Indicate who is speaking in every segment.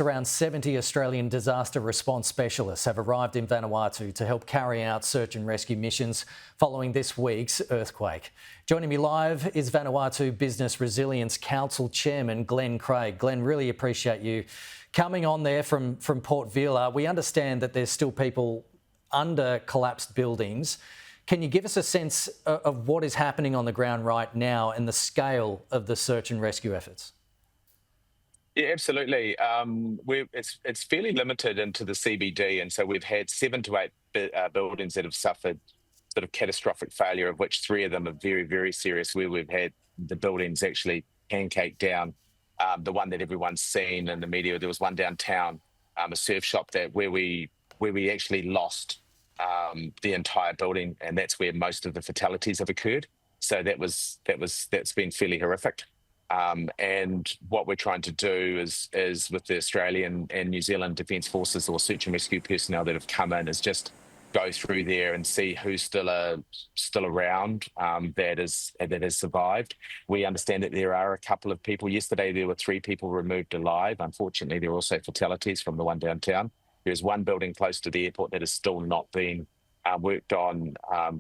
Speaker 1: Around 70 Australian disaster response specialists have arrived in Vanuatu to help carry out search and rescue missions following this week's earthquake. Joining me live is Vanuatu Business Resilience Council Chairman Glen Craig. Glen, really appreciate you coming on there from Port Vila. We understand that there's still people under collapsed buildings. Can you give us a sense of what is happening on the ground right now and the scale of the search and rescue efforts?
Speaker 2: Yeah, absolutely. It's fairly limited into the CBD, and so we've had 7 to 8 buildings that have suffered sort of catastrophic failure, of which 3 of them are very, very serious, where we've had the buildings actually pancake down. The one that everyone's seen in the media, there was one downtown, a surf shop where we actually lost the entire building, and that's where most of the fatalities have occurred. So that's been fairly horrific. And what we're trying to do is with the Australian and New Zealand Defence Forces or search and rescue personnel that have come in, is just go through there and see who's still around that has survived. We understand that there are a couple of people. Yesterday there were 3 people removed alive. Unfortunately, there were also fatalities from the one downtown. There's one building close to the airport that is still not being worked on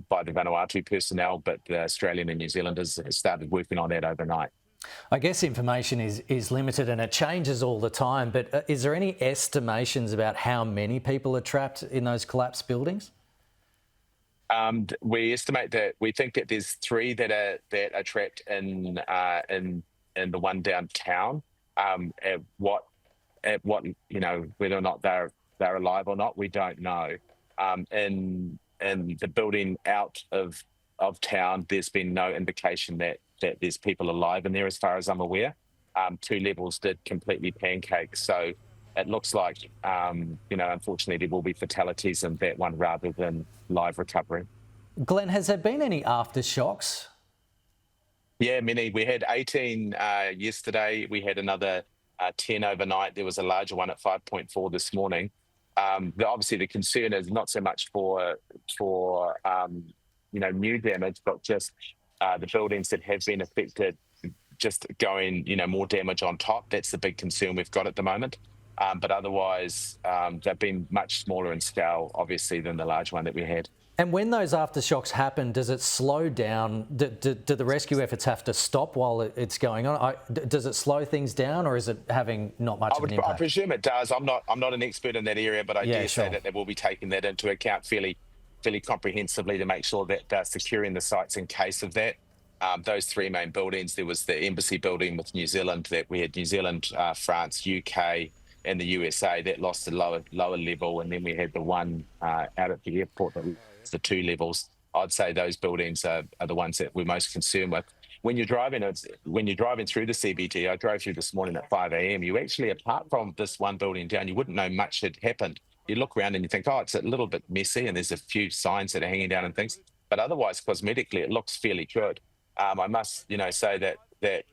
Speaker 2: by the Vanuatu personnel, but the Australian and New Zealanders have started working on that overnight.
Speaker 1: I guess information is limited and it changes all the time, but is there any estimations about how many people are trapped in those collapsed buildings?
Speaker 2: We estimate that we think that there's 3 that are trapped in the one downtown. At what whether or not they're alive or not, we don't know. In the building out of town, there's been no indication that there's people alive in there, as far as I'm aware. 2 levels did completely pancake, so it looks like unfortunately there will be fatalities in that one rather than live recovery.
Speaker 1: Glen, has there been any aftershocks?
Speaker 2: Yeah, many. We had 18 yesterday. We had another 10 overnight. There was a larger one at 5.4 this morning. Obviously the concern is not so much for new damage, but just the buildings that have been affected, just going, more damage on top. That's the big concern we've got at the moment. But otherwise, they've been much smaller in scale, obviously, than the large one that we had.
Speaker 1: And when those aftershocks happen, does it slow down? Do the rescue efforts have to stop while it's going on? Does it slow things down, or is it having not much of an impact?
Speaker 2: I presume it does. I'm not an expert in that area, but I dare say that they will be taking that into account fairly comprehensively to make sure that they're securing the sites in case of that. Those 3 main buildings, there was the embassy building with New Zealand, that we had New Zealand, France, UK and the USA that lost the lower level, and then we had the one out at the airport that was the 2 levels. I'd say those buildings are the ones that we're most concerned with. When you're driving through the CBD, I drove through this morning at 5 a.m. You actually, apart from this one building down, you wouldn't know much had happened. You look around and you think, oh, it's a little bit messy and there's a few signs that are hanging down and things, but otherwise cosmetically it looks fairly good. I must say that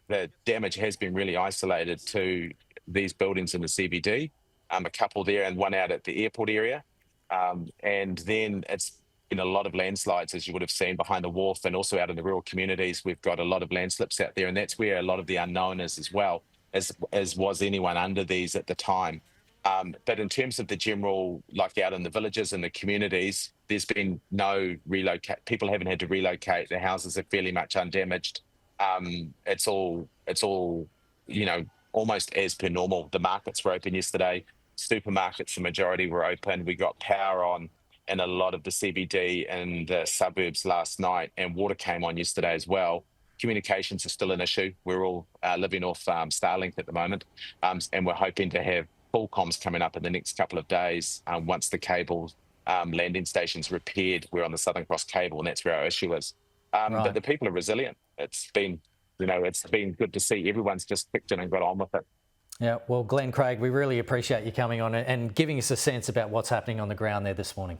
Speaker 2: the damage has been really isolated to these buildings in the CBD, a couple there and one out at the airport area, and then it's been a lot of landslides, as you would have seen behind the wharf, and also out in the rural communities. We've got a lot of landslips out there, and that's where a lot of the unknown is, as well as was anyone under these at the time. But in terms of the general, like out in the villages and the communities, there's been no relocate. People haven't had to relocate. The houses are fairly much undamaged. It's all almost as per normal. The markets were open yesterday. Supermarkets, the majority were open. We got power on in a lot of the CBD and the suburbs last night, and water came on yesterday as well. Communications are still an issue. We're all living off Starlink at the moment, and we're hoping to have full comms coming up in the next couple of days once the cable landing station's repaired. We're on the Southern Cross cable, and that's where our issue is.
Speaker 1: Right.
Speaker 2: But the people are resilient. It's been good to see. Everyone's just picked in and got on with it.
Speaker 1: Yeah, well, Glen Craig, we really appreciate you coming on and giving us a sense about what's happening on the ground there this morning.